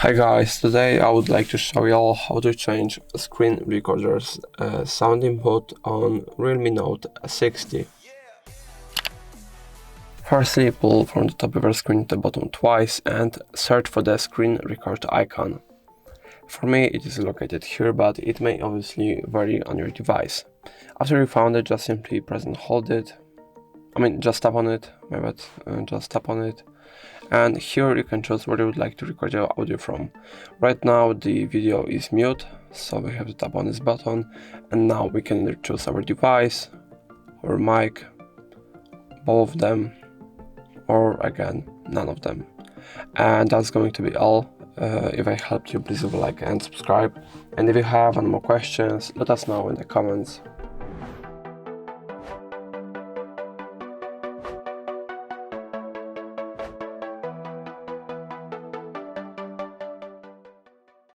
Hi guys, today I would like to show you all how to change screen recorder's sound input on REALME Note 60. Firstly, pull from the top of your screen to the bottom twice and search for the screen record icon. For me it is located here, but it may obviously vary on your device. After you found it, just simply press and hold it. Just tap on it, just tap on it. And here you can choose where you would like to record your audio from. Right now the video is mute, so we have to tap on this button, and now we can either choose our device or mic, both of them, or again none of them. And that's going to be all. If I helped you, please leave a like and subscribe, and if you have any more questions, let us know in the comments.